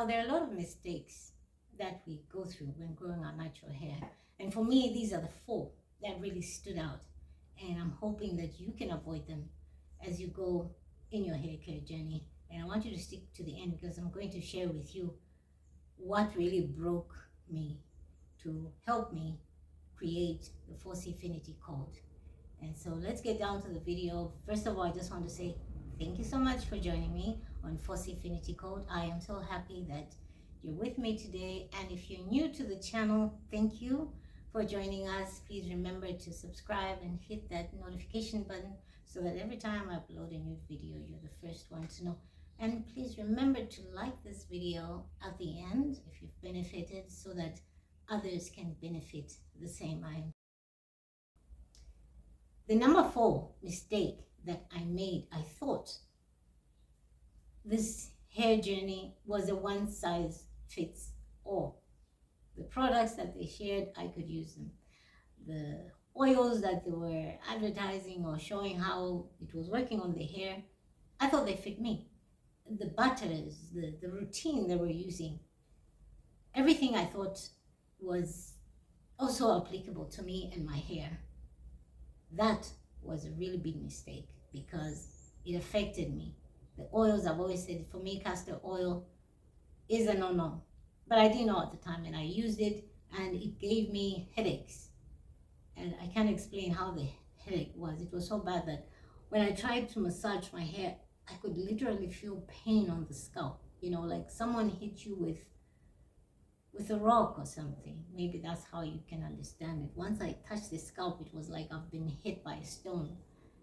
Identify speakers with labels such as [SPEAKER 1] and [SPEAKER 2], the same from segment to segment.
[SPEAKER 1] Now, there are a lot of mistakes that we go through when growing our natural hair. And for me, these are the 4 that really stood out. And I'm hoping that you can avoid them as you go in your hair care journey. And I want you to stick to the end because I'm going to share with you what really broke me to help me create the 4C Affinity Code. And so let's get down to the video. First of all, I just want to say thank you so much for joining me on 4C Affinity Code. I am so happy that you're with me today. And if you're new to the channel, thank you for joining us. Please remember to subscribe and hit that notification button so that every time I upload a new video, you're the first one to know. And please remember to like this video at the end if you've benefited so that others can benefit the same. The number 4 mistake that I made, I thought this hair journey was a one size fits all. The products that they shared, I could use them. The oils that they were advertising or showing how it was working on the hair, I thought they fit me. The butters, the routine they were using, everything I thought was also applicable to me and my hair. That was a really big mistake because it affected me. The oils, I've always said, for me, castor oil is a no-no. But I didn't know at the time, and I used it, and it gave me headaches. And I can't explain how the headache was. It was so bad that when I tried to massage my hair, I could literally feel pain on the scalp. You know, like someone hit you with a rock or something. Maybe that's how you can understand it. Once I touched the scalp, it was like I've been hit by a stone.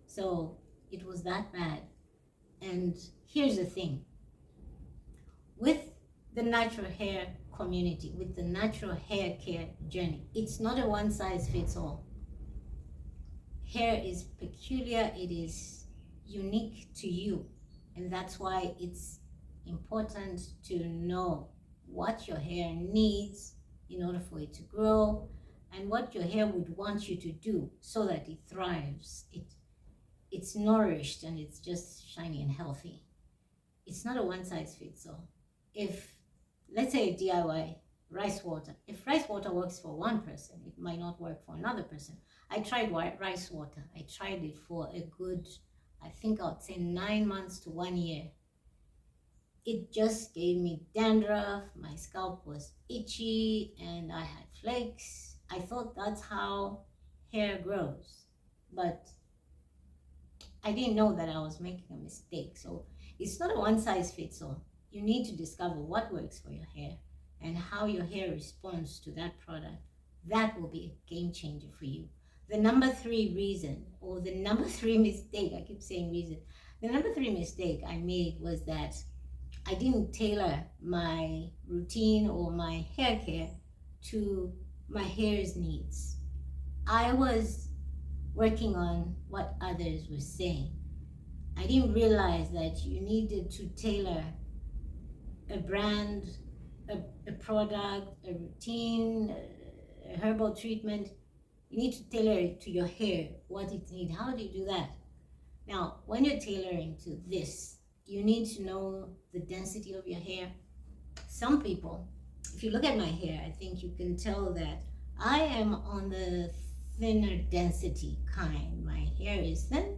[SPEAKER 1] So it was that bad. And here's the thing. With the natural hair community, with the natural hair care journey, it's not a one size fits all. Hair is peculiar, it is unique to you. And that's why it's important to know what your hair needs in order for it to grow and what your hair would want you to do so that it thrives. It's nourished and it's just shiny and healthy. It's not a one size fits all. If, let's say, DIY rice water, if rice water works for one person, it might not work for another person. I tried rice water. I tried it for a good, I think I'd say 9 months to 1 year. It just gave me dandruff, my scalp was itchy, and I had flakes. I thought that's how hair grows, but I didn't know that I was making a mistake. So it's not a one size fits all. You need to discover what works for your hair and how your hair responds to that product. That will be a game changer for you. The number 3 reason, or the number 3 mistake, I keep saying reason, the number 3 mistake I made was that I didn't tailor my routine or my hair care to my hair's needs. I was working on what others were saying. I didn't realize that you needed to tailor a brand, a product, a routine, a herbal treatment. You need to tailor it to your hair, what it needs. How do you do that? Now, when you're tailoring to this, you need to know the density of your hair. Some people, if you look at my hair, I think you can tell that I am on the thinner density kind. My hair is thin.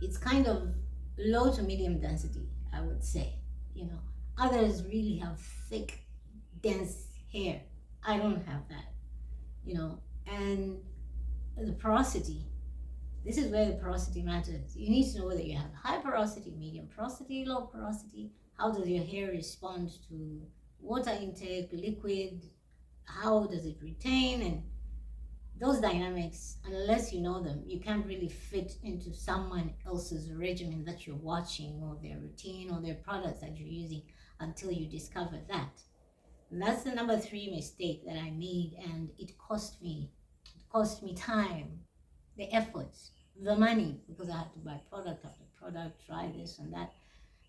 [SPEAKER 1] It's kind of low to medium density, I would say. You know, others really have thick, dense hair. I don't have that, you know. And the porosity, this is where the porosity matters. You need to know whether you have high porosity, medium porosity, low porosity. How does your hair respond to water intake, liquid? How does it retain? And those dynamics, unless you know them, you can't really fit into someone else's regimen that you're watching, or their routine, or their products that you're using, until you discover that. And that's the number 3 mistake that I made, and it cost me time, the effort, the money, because I had to buy product after product, try this and that.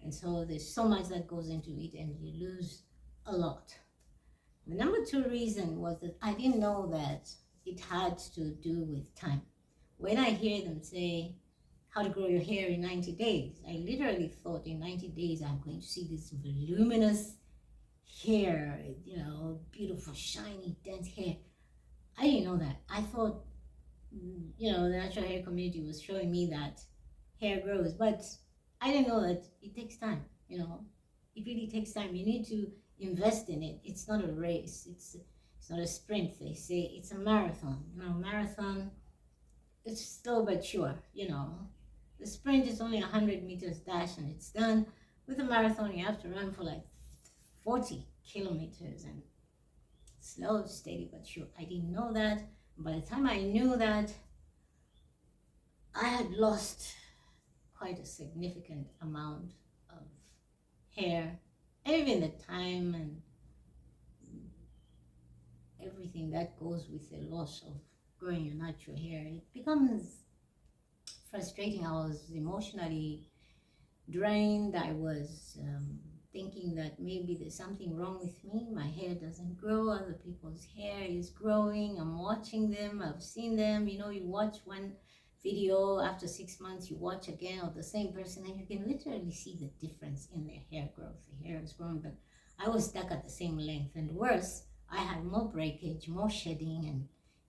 [SPEAKER 1] And so there's so much that goes into it, and you lose a lot. The number 2 reason was that I didn't know that it had to do with time. When I hear them say how to grow your hair in 90 days, I literally thought in 90 days I'm going to see this voluminous beautiful, shiny, dense hair. I didn't know that. I thought, the natural hair community was showing me that hair grows, but I didn't know that it takes time. It really takes time. You need to invest in it. It's not a race. It's not a sprint. They say it's a marathon. Marathon. It's slow but sure. The sprint is only 100 meters dash and it's done. With a marathon, you have to run for like 40 kilometers and slow, steady but sure. I didn't know that. By the time I knew that, I had lost quite a significant amount of hair, and even the time and everything that goes with the loss of growing your natural hair. It becomes frustrating. I was emotionally drained. I was thinking that maybe there's something wrong with me. My hair doesn't grow. Other people's hair is growing. I'm watching them. I've seen them. You watch one video, after 6 months you watch again of the same person, and you can literally see the difference in their hair growth. The hair is growing, but I was stuck at the same length, and worse, I had more breakage, more shedding, and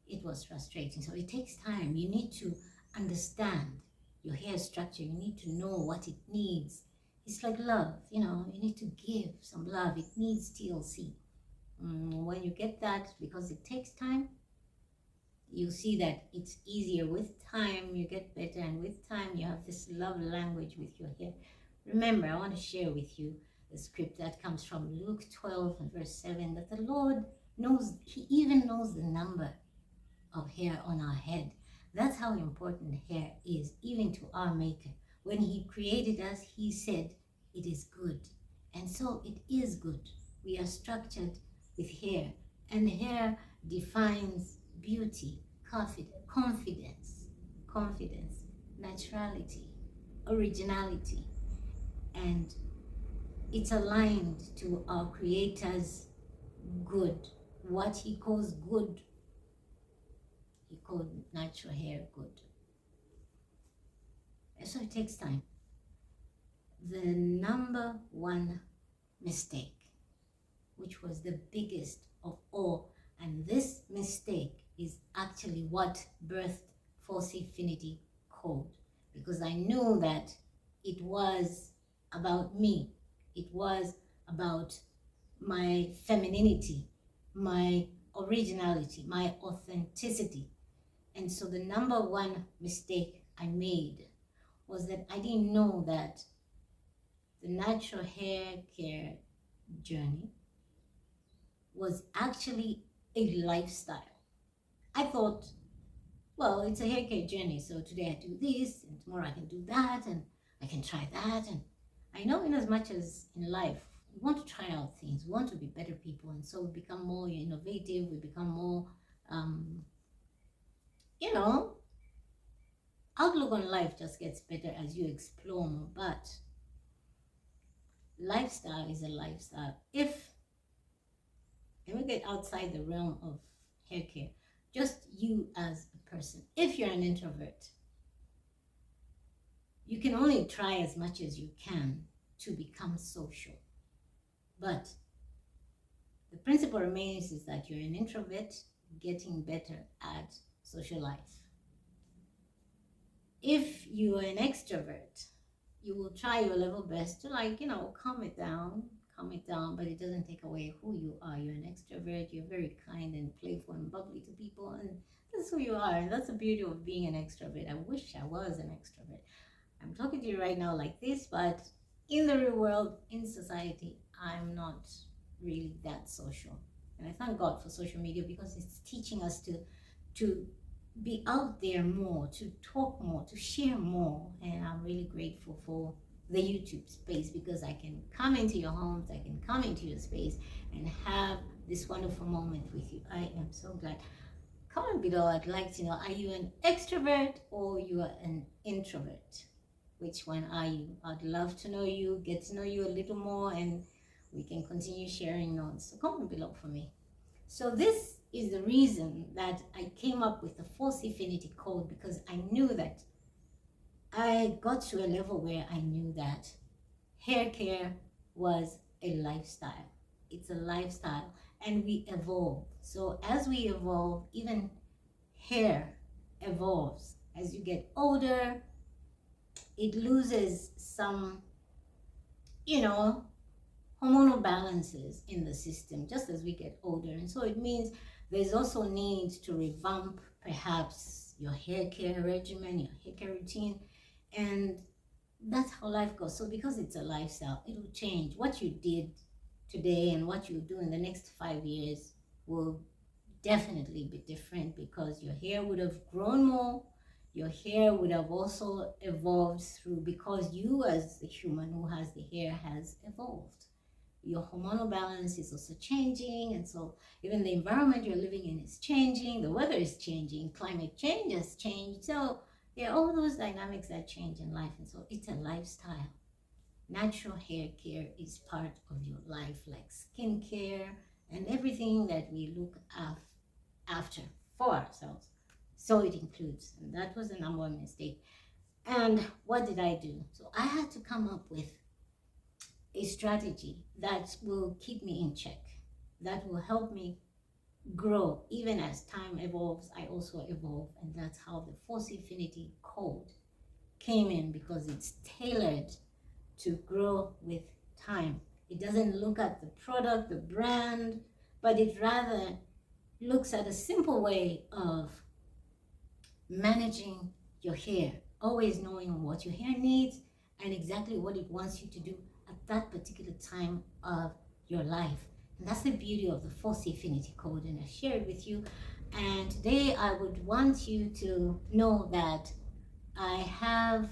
[SPEAKER 1] it was frustrating. So it takes time. You need to understand your hair structure. You need to know what it needs. It's like love, you need to give some love. It needs TLC. When you get that, because it takes time, you see that it's easier. With time, you get better, and with time, you have this love language with your hair. Remember, I want to share with you the script that comes from Luke 12 and verse 7, that the Lord knows, He even knows the number of hair on our head. That's how important hair is, even to our Maker. When He created us, He said, it is good. And so it is good. We are structured with hair, and hair defines beauty, confidence, naturality, originality, and it's aligned to our Creator's good. What He calls good, He called natural hair good. And so it takes time. The number one mistake, which was the biggest of all, and this mistake is actually what birthed False Infinity Code, because I knew that it was about me. It was about my femininity, my originality, my authenticity. And so the number one mistake I made was that I didn't know that the natural hair care journey was actually a lifestyle. I thought, well, it's a hair care journey, so today I do this, and tomorrow I can do that, and I can try that. And I know, in as much as in life, we want to try out things, we want to be better people, and so we become more innovative, we become more, outlook on life just gets better as you explore more. But lifestyle is a lifestyle. And we get outside the realm of hair care, just you as a person. If you're an introvert, you can only try as much as you can to become social. But the principle remains is that you're an introvert getting better at social life. If you're an extrovert, you will try your level best to calm it down, but it doesn't take away who you are. You're an extrovert, you're very kind and playful and bubbly to people, and that's who you are, and that's the beauty of being an extrovert. I wish I was an extrovert. I'm talking to you right now like this, but in the real world, in society, I'm not really that social. And I thank God for social media, because it's teaching us to be out there more, to talk more, to share more. And I'm really grateful for the YouTube space, because I can come into your homes, I can come into your space and have this wonderful moment with you. I am so glad. Comment below. I'd like to know, are you an extrovert or you are an introvert? Which one are you? I'd love to know you, get to know you a little more, and we can continue sharing notes. So comment below for me. So this is the reason that I came up with the False Infinity Code, because I knew that I got to a level where I knew that hair care was a lifestyle. it's a lifestyle, and we evolve. So as we evolve, even hair evolves. As you get older, it loses some, you know, hormonal balances in the system just as we get older. And so it means there's also need to revamp perhaps your hair care regimen, your hair care routine. And that's how life goes. So because it's a lifestyle, it will change. What you did today and what you do in the next 5 years will definitely be different, because your hair would have grown more. Your hair would have also evolved through, because you as the human who has the hair has evolved. Your hormonal balance is also changing, and so even the environment you're living in is changing, the weather is changing, climate change has changed. So there are all those dynamics that change in life, and so it's a lifestyle. Natural hair care is part of your life, like skincare and everything that we look after for ourselves. So it includes, and that was the number one mistake. And what did I do? So I had to come up with a strategy that will keep me in check, that will help me grow. Even as time evolves, I also evolve. And that's how the Force Infinity Code came in, because it's tailored to grow with time. It doesn't look at the product, the brand, but it rather looks at a simple way of managing your hair, always knowing what your hair needs and exactly what it wants you to do at that particular time of your life. And that's the beauty of the Force Infinity Code, and I share it with you. And today I would want you to know that I have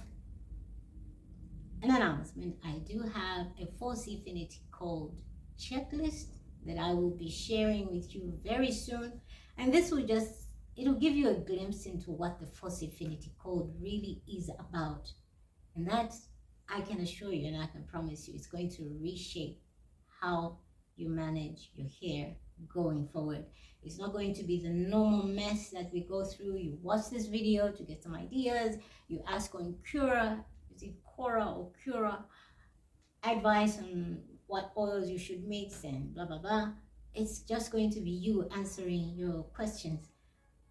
[SPEAKER 1] an announcement. I do have a Force Infinity Code checklist that I will be sharing with you very soon. And this will just, it'll give you a glimpse into what the Force Infinity Code really is about. And that, I can assure you and I can promise you, it's going to reshape how you manage your hair going forward. It's not going to be the normal mess that we go through. You watch this video to get some ideas. You ask on Cura, is it Cora or Cura, advice on what oils you should mix and blah, blah, blah. It's just going to be you answering your questions.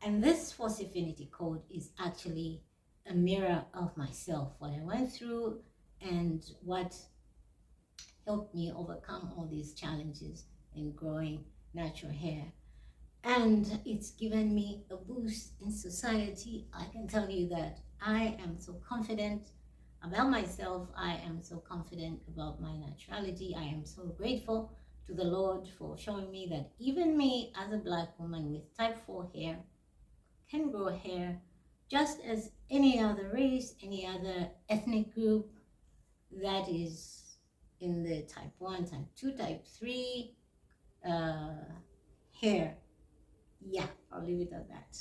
[SPEAKER 1] And this Force Infinity Code is actually a mirror of myself, what I went through and what helped me overcome all these challenges in growing natural hair. And it's given me a boost in society. I can tell you that I am so confident about myself. I am so confident about my naturality. I am so grateful to the Lord for showing me that even me as a Black woman with type 4 hair can grow hair just as any other race, any other ethnic group that is in the type 1, type 2, type 3 hair. Yeah, I'll leave it at that.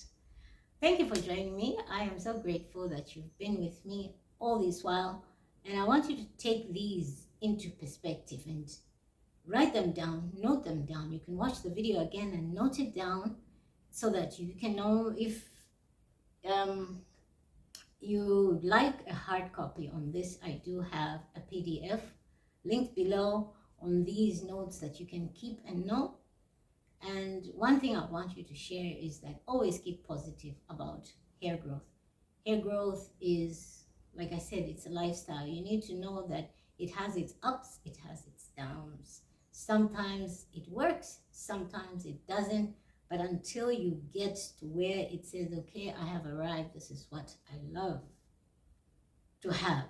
[SPEAKER 1] Thank you for joining me. I am so grateful that you've been with me all this while. And I want you to take these into perspective and write them down, note them down. You can watch the video again and note it down so that you can know if you like a hard copy on this. I do have a PDF linked below on these notes that you can keep and note. And one thing I want you to share is that always keep positive about hair growth. Hair growth is, like I said, it's a lifestyle. You need to know that it has its ups, it has its downs. Sometimes it works, sometimes it doesn't. But until you get to where it says, okay, I have arrived, this is what I love to have,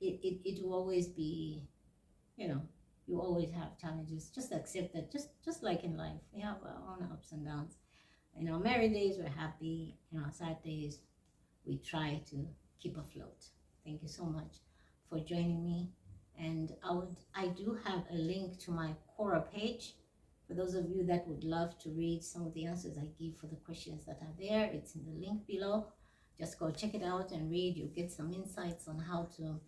[SPEAKER 1] it will always be, you know, you always have challenges. Just accept that, just like in life, we have our own ups and downs. In our merry days, we're happy. In our sad days, we try to keep afloat. Thank you so much for joining me. And I do have a link to my Quora page. For those of you that would love to read some of the answers I give for the questions that are there, it's in the link below. Just go check it out and read. You'll get some insights on how to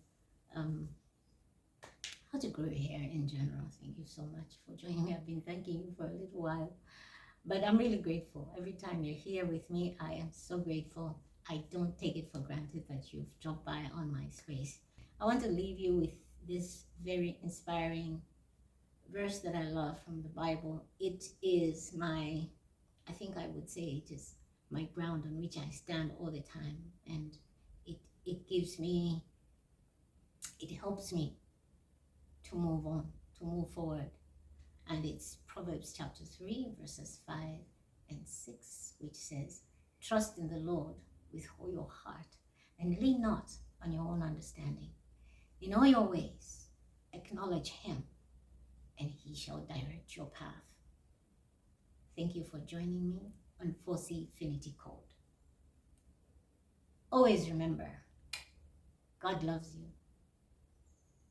[SPEAKER 1] grow your hair in general. Thank you so much for joining me. I've been thanking you for a little while, but I'm really grateful. Every time you're here with me, I am so grateful. I don't take it for granted that you've dropped by on my space. I want to leave you with this very inspiring verse that I love from the Bible. It is I think I would say it is my ground on which I stand all the time. And it gives me, it helps me to move on, to move forward. And it's Proverbs chapter 3, verses 5 and 6, which says, trust in the Lord with all your heart and lean not on your own understanding. In all your ways, acknowledge him, and he shall direct your path. Thank you for joining me on 4C Finity Code. Always remember, God loves you.